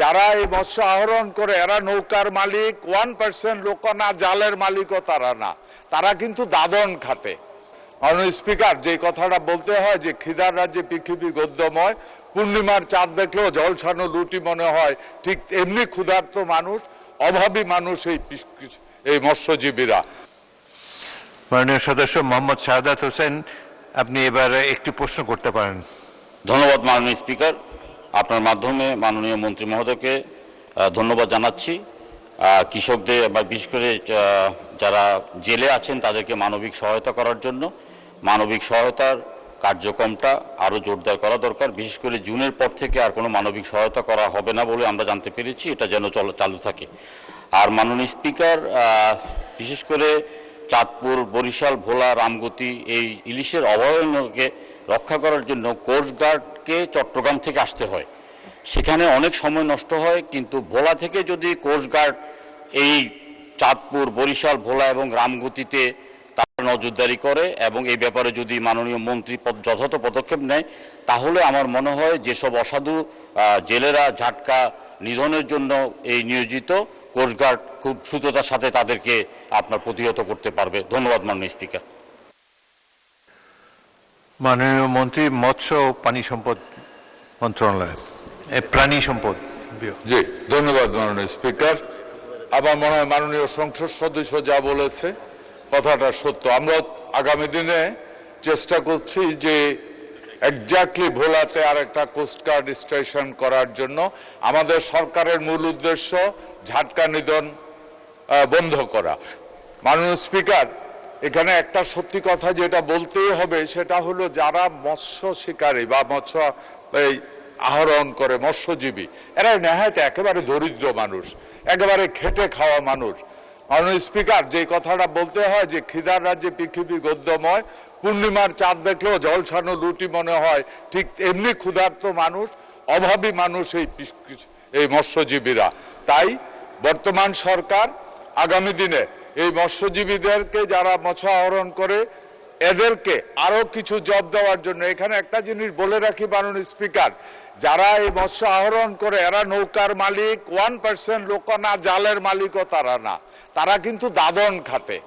যারা এই মৎস্য আহরণ করে এরা নৌকার মালিক, 1% লোক না, জালের মালিকও তারা না, তারা কিন্তু দাদন খাটে। মাননীয় স্পিকার, যে কথাটা বলতে হয় যে খিদার রাজ্যে পৃথিবী গদ্যময়, পূর্ণিমার চাঁদ দেখলেও ঝলসানো রুটি মনে হয়, ঠিক এমনি ক্ষুধার্ত মানুষ, অভাবী মানুষ এই মৎস্যজীবীরা। মাননীয় সদস্য মোহাম্মদ শাহাদাত হোসেন, আপনি এবার একটি প্রশ্ন করতে পারেন। ধন্যবাদ মাননীয় স্পিকার, আপনার মাধ্যমে মাননীয় মন্ত্রী মহোদয়কে ধন্যবাদ জানাচ্ছি। কৃষকদের বা বিশেষ করে যারা জেলে আছেন তাদেরকে মানবিক সহায়তা করার জন্য মানবিক সহায়তার কার্যক্রমটা আরও জোরদার করা দরকার। বিশেষ করে জুনের পর থেকে আর কোনো মানবিক সহায়তা করা হবে না বলে আমরা জানতে পেরেছি, এটা যেন চালু থাকে। আর মাননীয় স্পিকার, বিশেষ করে চাঁদপুর, বরিশাল, ভোলা, রামগতি এই ইলিশের অভয়ারণ্যকে রক্ষা করার জন্য কোস্টগার্ডকে চট্টগ্রাম থেকে আসতে হয়, সেখানে অনেক সময় নষ্ট হয়। কিন্তু ভোলা থেকে যদি কোস্টগার্ড এই চাঁদপুর, বরিশাল, ভোলা এবং রামগতিতে তারা নজরদারি করে এবং এই ব্যাপারে যদি মাননীয় মন্ত্রী যথাযথ পদক্ষেপ নেয়, তাহলে আমার মনে হয় যেসব অসাধু জেলেরা ঝাটকা নিধনের জন্য এই নিয়োজিত, কোস্টগার্ড খুব দ্রুততার সাথে তাদেরকে আপনার প্রতিহত করতে পারবে। ধন্যবাদ মাননীয় স্পিকার। মাননীয় মন্ত্রী, মৎস্য ও পানি সম্পদ মন্ত্রণালয়, প্রাণী সম্পদ। জি, ধন্যবাদ মাননীয় স্পিকার। আমার মনে হয় মাননীয় সংসদ সদস্য যা বলেছে কথাটা সত্য। আমরা আগামী দিনে চেষ্টা করছি যে এক্স্যাক্টলি ভোলাতে আর একটা কোস্টগার্ড স্টেশন করার জন্য। আমাদের সরকারের মূল উদ্দেশ্য ঝাটকা নিধন বন্ধ করা। মাননীয় স্পিকার, এখানে একটা সত্যি কথা যেটা বলতেই হবে, সেটা হলো যারা মৎস্য শিকারী বা মৎস্য আহরণ করে মৎস্যজীবী, এরা নেহাত একেবারে দরিদ্র মানুষ, একেবারে খেটে খাওয়া মানুষ। মাননীয় স্পিকার, যে কথাটা বলতে হয় যে খিদার রাজ্যে পৃথিবী গদ্যময়, পূর্ণিমার চাঁদ দেখলেও ঝলসানো রুটি মনে হয়, ঠিক এমনি ক্ষুধার্ত মানুষ, অভাবী মানুষ এই মৎস্যজীবীরা। তাই বর্তমান সরকার আগামী দিনে এই মৎস্যজীবীদেরকে যারা মৎস্য আহরণ করে এদেরকে আরো কিছু জব দেওয়ার জন্য, এখানে একটা জিনিস বলে রাখি মাননীয় স্পিকার, যারা এই মৎস্য আহরণ করে এরা নৌকার মালিক, 1% লোক না, জালের মালিকও তারা না, তারা কিন্তু দাদন খাটে।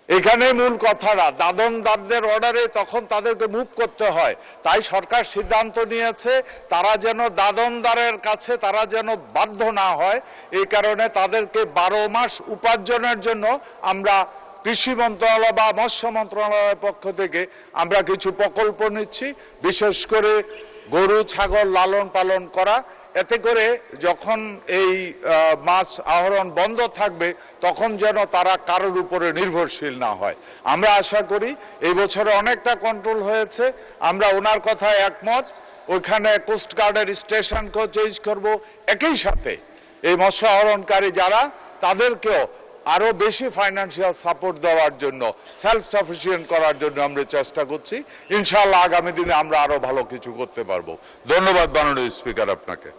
এখানে মূল কথাটা, দাদনদারদের অর্ডারে তখন তাদেরকে মুভ করতে হয়। তাই সরকার সিদ্ধান্ত নিয়েছে তারা যেন দাদনদারের কাছে তারা যেন বাধ্য না হয়, এই কারণে তাদেরকে 12 মাস উপার্জনের জন্য আমরা কৃষি মন্ত্রণালয় বা মৎস্য মন্ত্রণালয়ের পক্ষ থেকে আমরা কিছু প্রকল্প নিচ্ছি, বিশেষ করে গরু ছাগল লালন পালন করা। এতে করে যখন এই মাছ আহরণ বন্ধ থাকবে তখন যেন তারা কারোর উপরে নির্ভরশীল না হয়। আমরা আশা করি এই বছরে অনেকটা কন্ট্রোল হয়েছে, আমরা ওনার কথায় একমত। ওইখানে কোস্টগার্ডের স্টেশনকেও চেঞ্জ করব, একই সাথে এই মৎস্য আহরণকারী যারা তাদেরকেও আরো বেশি ফাইন্যান্সিয়াল সাপোর্ট দেওয়ার জন্য, সেলফ সাফিসিয়েন্ট করার জন্য আমরা চেষ্টা করছি। ইনশাআল্লাহ আগামী দিনে আমরা আরো ভালো কিছু করতে পারবো। ধন্যবাদ মাননীয় স্পিকার আপনাকে।